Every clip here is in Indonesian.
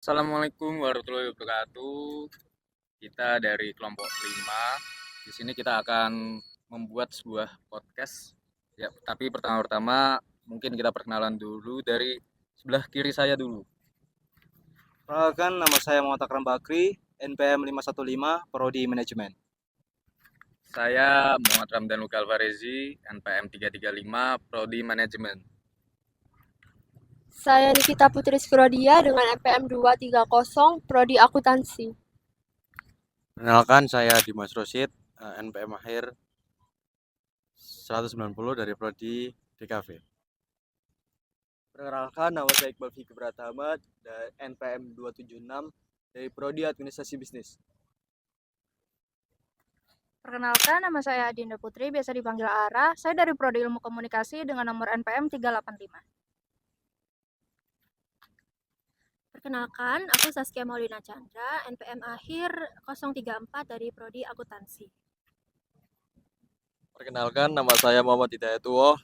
Assalamualaikum warahmatullahi wabarakatuh. Kita dari kelompok 5. Di sini kita akan membuat sebuah podcast. Ya, tapi pertama-tama mungkin kita perkenalan dulu dari sebelah kiri saya dulu. Perkenalkan, nama saya Muhammad Akram Bakri, NPM 515, Prodi Manajemen. Saya Muhammad Ramdan Luka Alvarezi, NPM 335, Prodi Manajemen. Saya Nikita Putri Skrodia dengan NPM 230, Prodi Akuntansi. Perkenalkan, saya Dimas Rosid, NPM akhir 190 dari Prodi DKV. Perkenalkan, nama saya Iqbal Fikri Pratama, dari NPM 276, dari Prodi Administrasi Bisnis. Perkenalkan, nama saya Adinda Putri, biasa dipanggil Ara. Saya dari Prodi Ilmu Komunikasi dengan nomor NPM 385. Perkenalkan, aku Saskia Maulina Chandra, NPM akhir 034 dari Prodi Akuntansi. Perkenalkan, nama saya Muhammad Hidayatullah,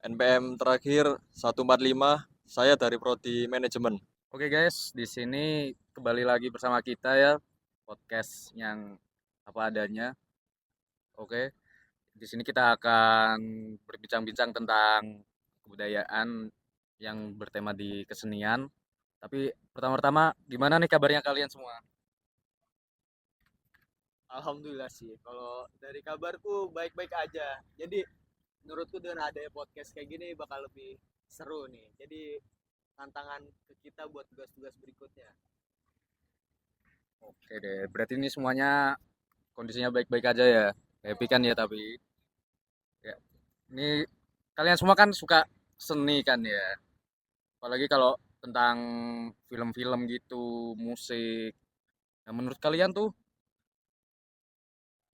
NPM terakhir 145, saya dari Prodi Manajemen. Oke guys, di sini kembali lagi bersama kita ya, podcast yang apa adanya. Oke, di sini kita akan berbincang-bincang tentang kebudayaan yang bertema di kesenian. Tapi pertama-tama, gimana nih kabarnya kalian semua? Alhamdulillah sih, kalau dari kabarku baik-baik aja. Jadi menurutku dengan adanya podcast kayak gini bakal lebih seru nih. Jadi tantangan ke kita buat tugas-tugas berikutnya. Oke deh, berarti ini semuanya kondisinya baik-baik aja ya. Happy kan ya tapi. Ya, ini kalian semua kan suka seni kan ya. Apalagi kalau tentang film-film gitu, musik. Nah, menurut kalian tuh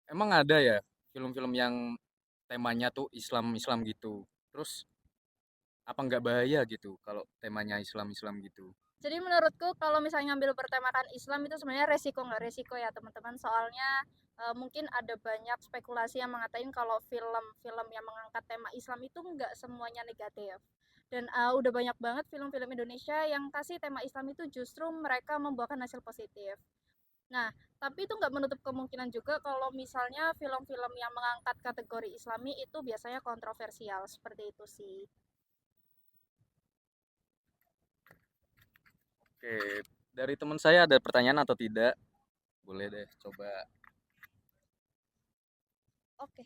emang ada ya film-film yang temanya tuh Islam-Islam gitu. Terus apa nggak bahaya gitu kalau temanya Islam-Islam gitu? Jadi menurutku kalau misalnya ngambil bertemakan Islam itu sebenarnya resiko nggak resiko ya teman-teman. Soalnya mungkin ada banyak spekulasi yang mengatakan kalau film-film yang mengangkat tema Islam itu nggak semuanya negatif. Dan udah banyak banget film-film Indonesia yang kasih tema Islam itu justru mereka membuahkan hasil positif. Nah, tapi itu nggak menutup kemungkinan juga kalau misalnya film-film yang mengangkat kategori Islami itu biasanya kontroversial, seperti itu sih. Oke, dari teman saya ada pertanyaan atau tidak? Boleh deh, coba. Oke.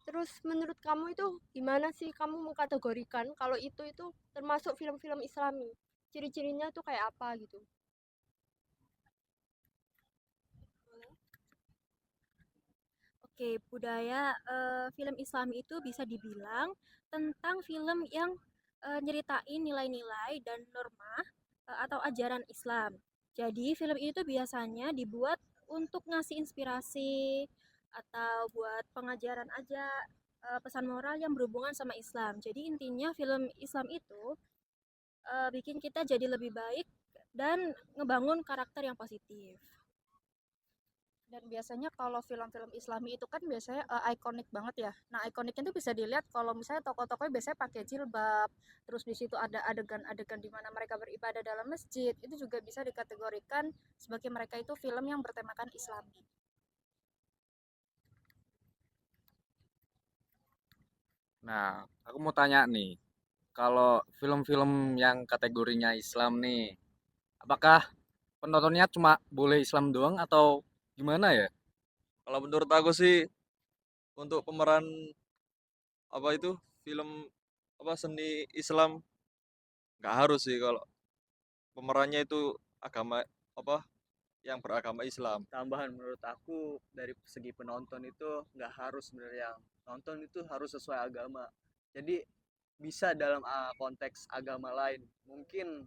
Terus menurut kamu itu gimana sih kamu mengkategorikan kalau itu termasuk film-film Islami? Ciri-cirinya tuh kayak apa gitu? Oke, budaya film Islami itu bisa dibilang tentang film yang nyeritain nilai-nilai dan norma atau ajaran Islam. Jadi film itu biasanya dibuat untuk ngasih inspirasi atau buat pengajaran aja, pesan moral yang berhubungan sama Islam. Jadi intinya film Islam itu bikin kita jadi lebih baik dan ngebangun karakter yang positif. Dan biasanya kalau film-film Islami itu kan biasanya ikonik banget ya. Nah, ikoniknya itu bisa dilihat kalau misalnya tokoh-tokohnya biasanya pakai jilbab, terus di situ ada adegan-adegan di mana mereka beribadah dalam masjid. Itu juga bisa dikategorikan sebagai mereka itu film yang bertemakan Islami. Nah, aku mau tanya nih, kalau film-film yang kategorinya Islam nih, apakah penontonnya cuma boleh Islam doang atau gimana ya? Kalau menurut aku sih, untuk pemeran apa itu film apa seni Islam nggak harus sih kalau pemerannya itu agama apa yang beragama Islam. Tambahan menurut aku dari segi penonton itu nggak harus sebenarnya, yang nonton itu harus sesuai agama. Jadi bisa dalam konteks agama lain. Mungkin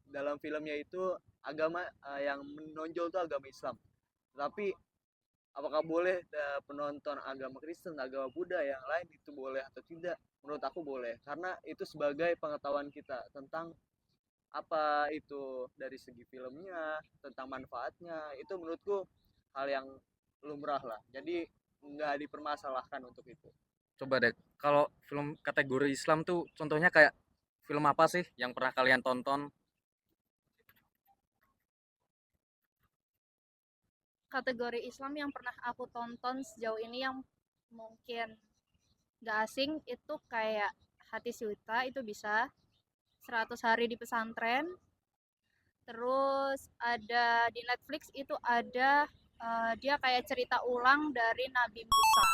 dalam filmnya itu agama yang menonjol itu agama Islam. Tapi apakah boleh penonton agama Kristen, agama Buddha yang lain itu boleh atau tidak? Menurut aku boleh, karena itu sebagai pengetahuan kita tentang apa itu dari segi filmnya, tentang manfaatnya. Itu menurutku hal yang lumrah lah. Jadi nggak dipermasalahkan untuk itu. Coba deh, kalau film kategori Islam tuh contohnya kayak film apa sih yang pernah kalian tonton? kategori Islam yang pernah aku tonton sejauh ini yang mungkin gak asing itu kayak Hati Siuta, itu bisa 100 hari di pesantren. Terus ada di Netflix itu ada dia kayak cerita ulang dari Nabi Musa.